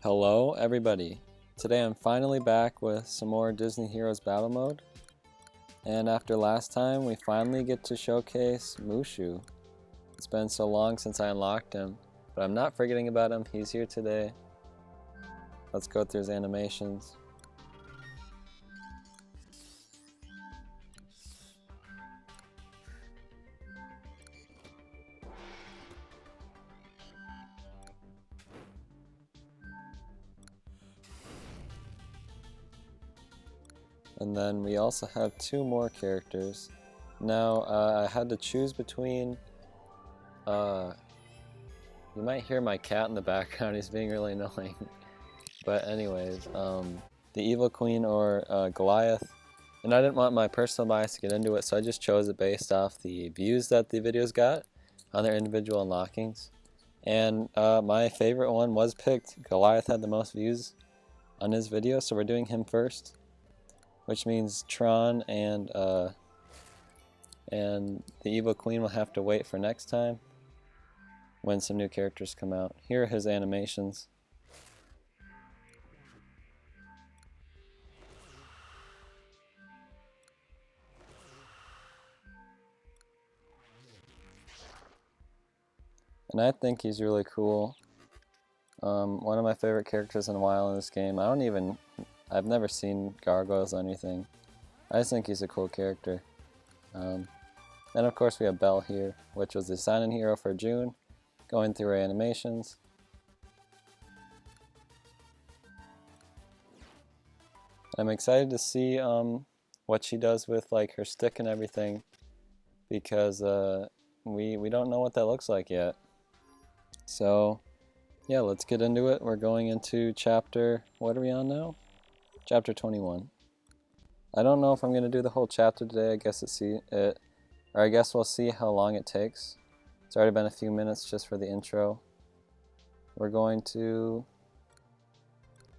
Hello everybody! Today I'm finally back with some more Disney Heroes Battle Mode. And after last time, we finally get to showcase Mushu. It's been so long since I unlocked him, but I'm not forgetting about him. He's here today. Let's go through his animations. And then we also have two more characters. Now, I had to choose between, you might hear my cat in the background, he's being really annoying. But anyways, the Evil Queen or Goliath. And I didn't want my personal bias to get into it, so I just chose it based off the views that the videos got on their individual unlockings. And my favorite one was picked. Goliath had the most views on his video, so we're doing him first. Which means Tron and the Evil Queen will have to wait for next time when some new characters come out. Here are his animations. And I think he's really cool. One of my favorite characters in a while in this game. I've never seen gargoyles or anything. I just think he's a cool character. And of course we have Belle here, which was the sign-in hero for June, going through her animations. I'm excited to see what she does with like her stick and everything, because we don't know what that looks like yet. So yeah, let's get into it. We're going into chapter, what are we on now? Chapter 21. I don't know if I'm going to do the whole chapter today. I guess we'll see how long it takes. It's already been a few minutes just for the intro. We're going to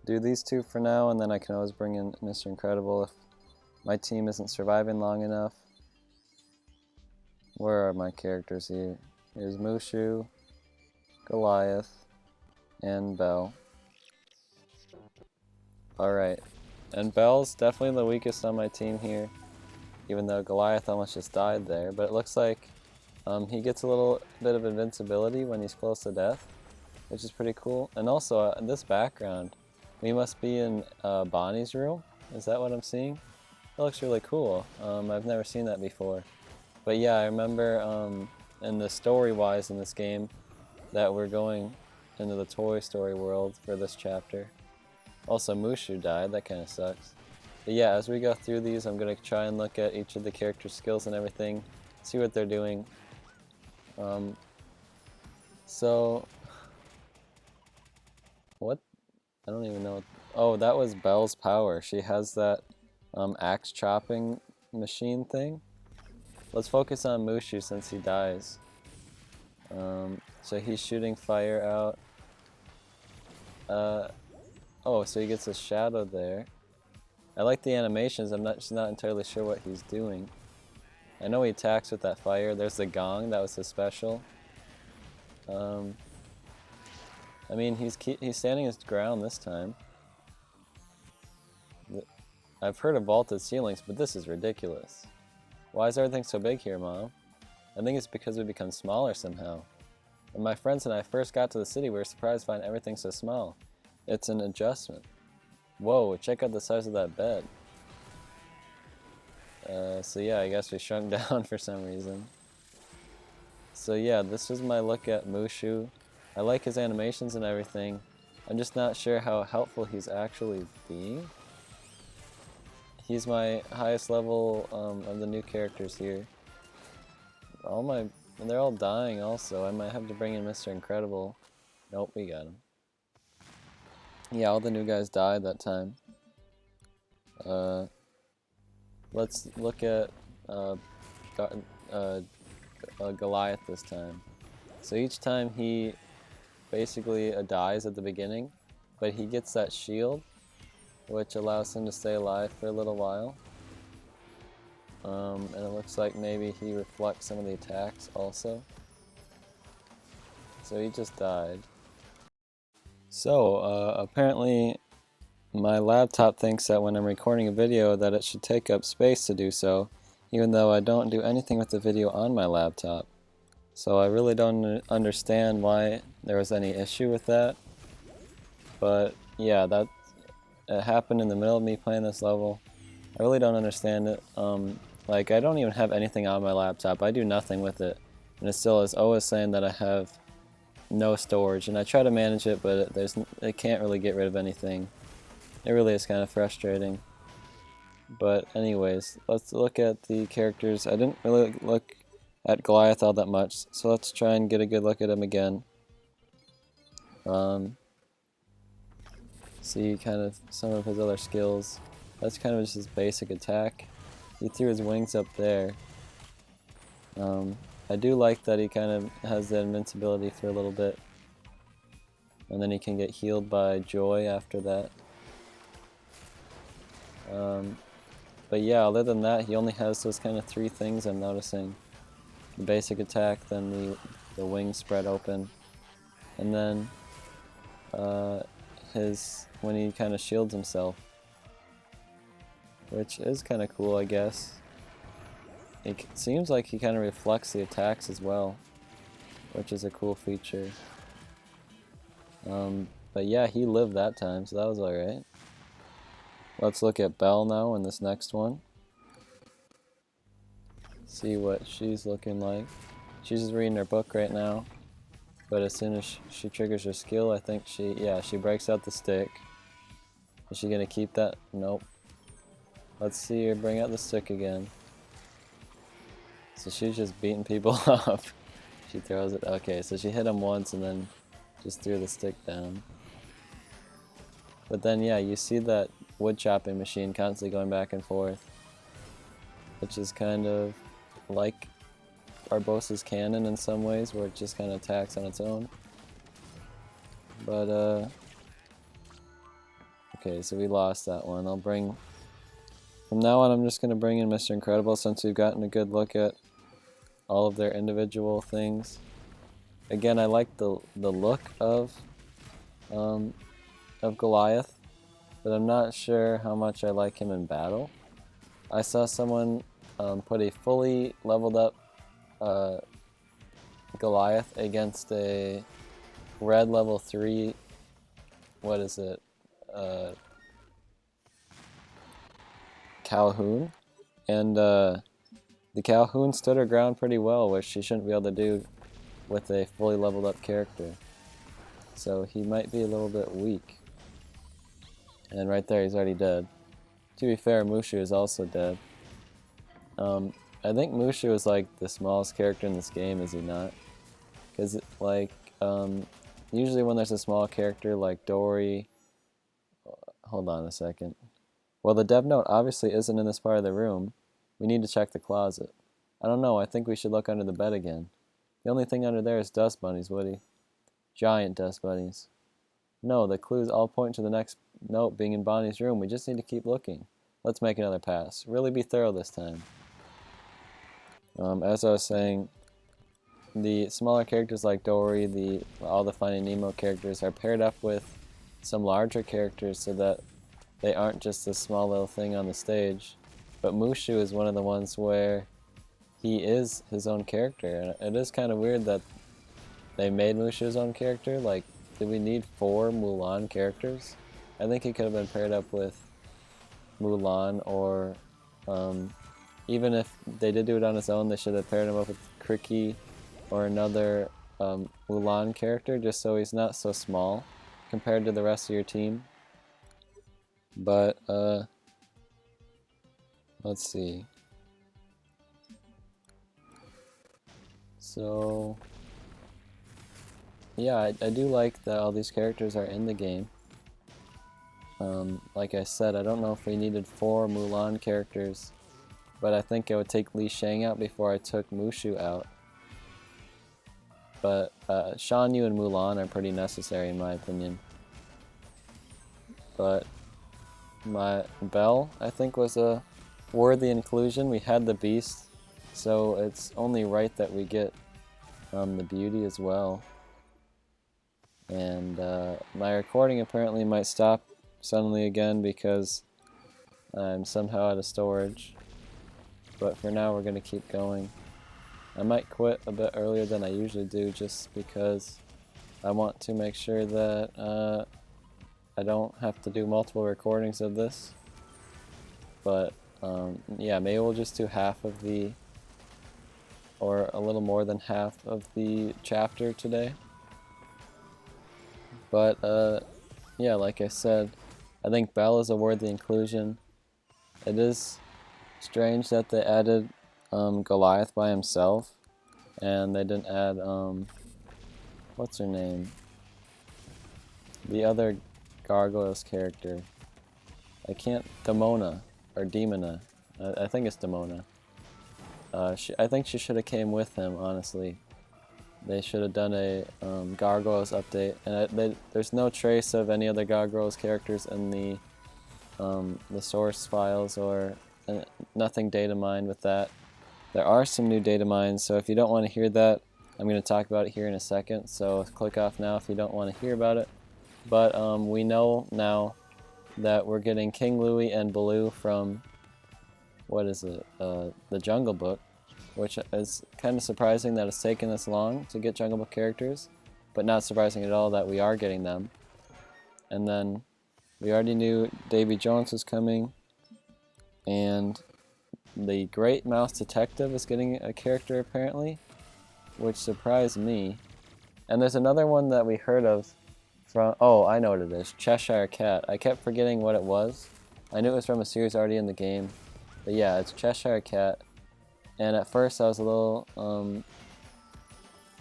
do these two for now, and then I can always bring in Mr. Incredible if my team isn't surviving long enough. Where are my characters here? Here's Mushu, Goliath, and Belle. Alright, and Belle's definitely the weakest on my team here, even though Goliath almost just died there, but it looks like he gets a little bit of invincibility when he's close to death, which is pretty cool. And also, in this background, we must be in Bonnie's room. Is that what I'm seeing? That looks really cool. I've never seen that before. But yeah, I remember in the story-wise in this game that we're going into the Toy Story world for this chapter. Also, Mushu died. That kind of sucks. But yeah, as we go through these, I'm going to try and look at each of the character skills and everything, see what they're doing. What? I don't even know. Oh, that was Belle's power. She has that axe chopping machine thing. Let's focus on Mushu since he dies. So he's shooting fire out. Oh, so he gets a shadow there. I like the animations. I'm just not entirely sure what he's doing. I know he attacks with that fire. There's the gong. That was his special. I mean, he's standing his ground this time. I've heard of vaulted ceilings, but this is ridiculous. Why is everything so big here, Mom? I think it's because we become smaller somehow. When my friends and I first got to the city, we were surprised to find everything so small. It's an adjustment. Whoa, check out the size of that bed. So yeah, I guess we shrunk down for some reason. So yeah, this was my look at Mushu. I like his animations and everything. I'm just not sure how helpful he's actually being. He's my highest level of the new characters here. They're all dying also. I might have to bring in Mr. Incredible. Nope, we got him. Yeah, all the new guys died that time. Let's look at Goliath this time. So each time he basically dies at the beginning, but he gets that shield, which allows him to stay alive for a little while. And it looks like maybe he reflects some of the attacks also. So he just died. So, apparently my laptop thinks that when I'm recording a video that it should take up space to do so, even though I don't do anything with the video on my laptop. So I really don't understand why there was any issue with that. But yeah, it happened in the middle of me playing this level. I really don't understand it. Like, I don't even have anything on my laptop. I do nothing with it. And it still is always saying that I have no storage. And I try to manage it, but it can't really get rid of anything. It really is kind of frustrating. But anyways, let's look at the characters. I didn't really look at Goliath all that much, so let's try and get a good look at him again. See kind of some of his other skills. That's kind of just his basic attack. He threw his wings up there. I do like that he kind of has that invincibility for a little bit. And then he can get healed by joy after that. But yeah, other than that, he only has those kind of three things I'm noticing. The basic attack, then the wings spread open, and then when he kind of shields himself, which is kind of cool, I guess. It seems like he kind of reflects the attacks as well, which is a cool feature. But yeah, he lived that time, so that was alright. Let's look at Belle now in this next one. See what she's looking like. She's just reading her book right now. But as soon as she triggers her skill, I think she breaks out the stick. Is she gonna keep that? Nope. Let's see her bring out the stick again. So she's just beating people up. She throws it. Okay, so she hit him once and then just threw the stick down. But then yeah, you see that wood chopping machine constantly going back and forth, which is kind of like Barbosa's cannon in some ways, where it just kind of attacks on its own. But okay, so we lost that one. From now on I'm just going to bring in Mr. Incredible, since we've gotten a good look at all of their individual things. Again, I like the look of Goliath, but I'm not sure how much I like him in battle. I saw someone put a fully leveled up Goliath against a red level 3, what is it, Calhoun, and the Calhoun stood her ground pretty well, which she shouldn't be able to do with a fully leveled up character. So he might be a little bit weak. And right there, he's already dead. To be fair, Mushu is also dead. I think Mushu is like the smallest character in this game, is he not? Because like, usually when there's a small character like Dory... Hold on a second. Well, the dev note obviously isn't in this part of the room. We need to check the closet. I don't know, I think we should look under the bed again. The only thing under there is dust bunnies, Woody. Giant dust bunnies. No, the clues all point to the next note being in Bonnie's room. We just need to keep looking. Let's make another pass. Really be thorough this time. As I was saying, the smaller characters like Dory, all the Finding Nemo characters are paired up with some larger characters so that they aren't just a small little thing on the stage. But Mushu is one of the ones where he is his own character. And it is kind of weird that they made Mushu his own character. Like, did we need 4 Mulan characters? I think he could have been paired up with Mulan, or even if they did do it on his own, they should have paired him up with Cricky or another Mulan character, just so he's not so small compared to the rest of your team. But let's see. So yeah, I do like that all these characters are in the game. Like I said, I don't know if we needed 4 Mulan characters, but I think I would take Li Shang out before I took Mushu out. But Shan Yu and Mulan are pretty necessary in my opinion. But my Belle, I think, was a worthy inclusion. We had the Beast, so it's only right that we get the Beauty as well. And my recording apparently might stop suddenly again because I'm somehow out of storage. But for now we're going to keep going. I might quit a bit earlier than I usually do just because I want to make sure that I don't have to do multiple recordings of this. But yeah, maybe we'll just do half of the, or a little more than half of the chapter today. But yeah, like I said, I think Belle is a worthy inclusion. It is strange that they added Goliath by himself, and they didn't add what's her name? The other Gargoyles character. I can't. Demona or Demona. I think it's Demona. I think she should have came with him. Honestly, they should have done a Gargoyles update, and there's no trace of any other Gargoyles characters in the source files or nothing data mined with that. There are some new data mines, so if you don't want to hear that, I'm going to talk about it here in a second. So click off now if you don't want to hear about it. But we know now that we're getting King Louie and Baloo from, what is it, the Jungle Book, which is kind of surprising that it's taken this long to get Jungle Book characters, but not surprising at all that we are getting them. And then we already knew Davy Jones was coming, and the Great Mouse Detective is getting a character apparently, which surprised me. And there's another one that we heard of from, oh, I know what it is, Cheshire Cat. I kept forgetting what it was. I knew it was from a series already in the game, but yeah, it's Cheshire Cat. And at first I was a little,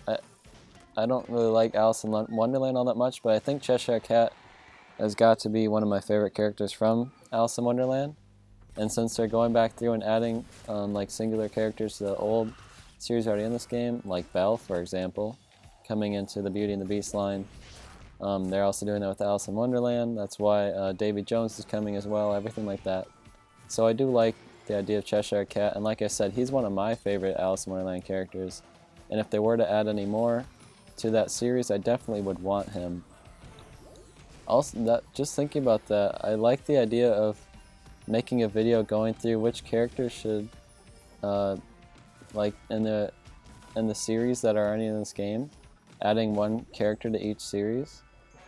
I don't really like Alice in Wonderland all that much, but I think Cheshire Cat has got to be one of my favorite characters from Alice in Wonderland. And since they're going back through and adding like singular characters to the old series already in this game, like Belle, for example, coming into the Beauty and the Beast line, they're also doing that with Alice in Wonderland. That's why Davy Jones is coming as well, everything like that. So I do like the idea of Cheshire Cat, and like I said, he's one of my favorite Alice in Wonderland characters. And if they were to add any more to that series, I definitely would want him. Also, just thinking about that, I like the idea of making a video going through which characters should, like in the series that are already in this game, adding one character to each series.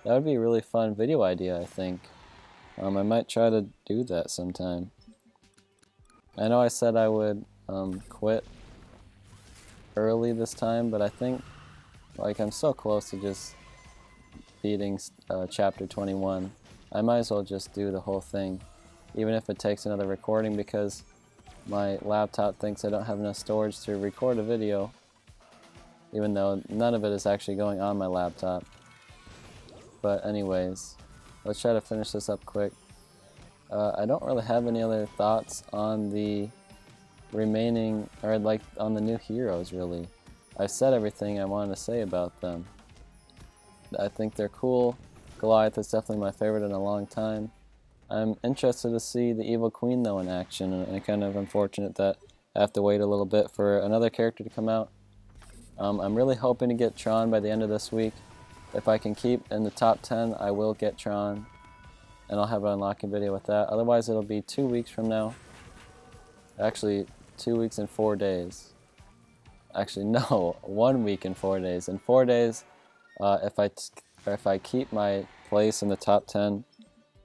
That would be a really fun video idea, I think. I might try to do that sometime. I know I said I would quit early this time, but I think like I'm so close to just beating chapter 21. I might as well just do the whole thing, even if it takes another recording, because my laptop thinks I don't have enough storage to record a video, even though none of it is actually going on my laptop. But anyways, let's try to finish this up quick. I don't really have any other thoughts on the remaining, or like on the new heroes really. I've said everything I wanted to say about them. I think they're cool. Goliath is definitely my favorite in a long time. I'm interested to see the Evil Queen though in action, and kind of unfortunate that I have to wait a little bit for another character to come out. I'm really hoping to get Tron by the end of this week. If I can keep in the top 10, I will get Tron, and I'll have an unlocking video with that. Otherwise, it'll be 2 weeks from now. Actually, 2 weeks and 4 days. Actually, no, 1 week and 4 days. In 4 days, if I keep my place in the top 10,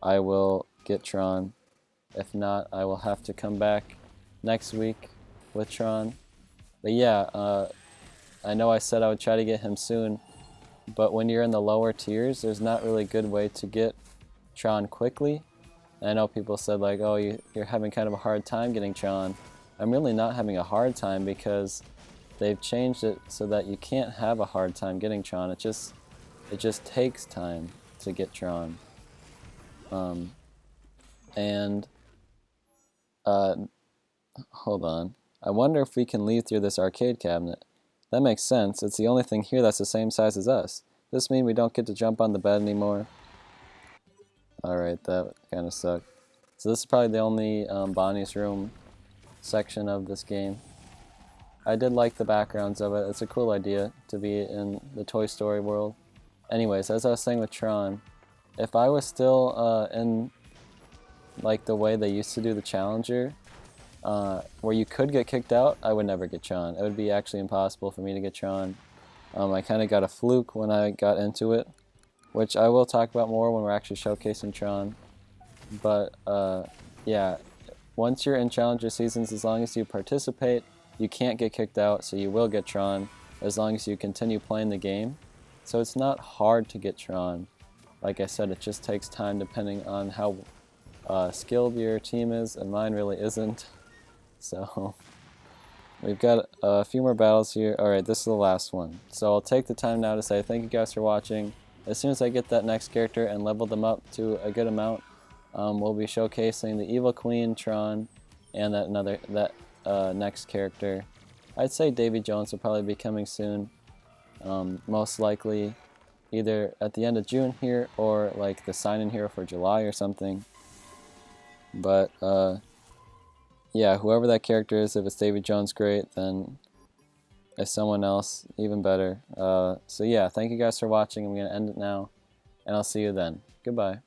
I will get Tron. If not, I will have to come back next week with Tron. But yeah, I know I said I would try to get him soon, but when you're in the lower tiers, there's not really a good way to get Tron quickly. And I know people said like, oh, you're having kind of a hard time getting Tron. I'm really not having a hard time, because they've changed it so that you can't have a hard time getting Tron. It just takes time to get Tron. Hold on. I wonder if we can leave through this arcade cabinet. That makes sense. It's the only thing here that's the same size as us. Does this mean we don't get to jump on the bed anymore? Alright, that kind of sucked. So this is probably the only Bonnie's room section of this game. I did like the backgrounds of it. It's a cool idea to be in the Toy Story world. anyways, as I was saying with Tron, if I was still in like the way they used to do the Challenger, where you could get kicked out, I would never get Tron. It would be actually impossible for me to get Tron. I kind of got a fluke when I got into it, which I will talk about more when we're actually showcasing Tron. But yeah, once you're in Challenger seasons, as long as you participate, you can't get kicked out, so you will get Tron as long as you continue playing the game. So it's not hard to get Tron. Like I said, it just takes time depending on how skilled your team is, and mine really isn't. So we've got a few more battles here. Alright, this is the last one. So I'll take the time now to say thank you guys for watching. As soon as I get that next character and level them up to a good amount, we'll be showcasing the Evil Queen, Tron, and that next character. I'd say Davy Jones will probably be coming soon. Most likely either at the end of June here or like the sign-in here for July or something. But yeah, whoever that character is, if it's Davy Jones, great. Then if someone else, even better. So yeah, thank you guys for watching. I'm going to end it now, and I'll see you then. Goodbye.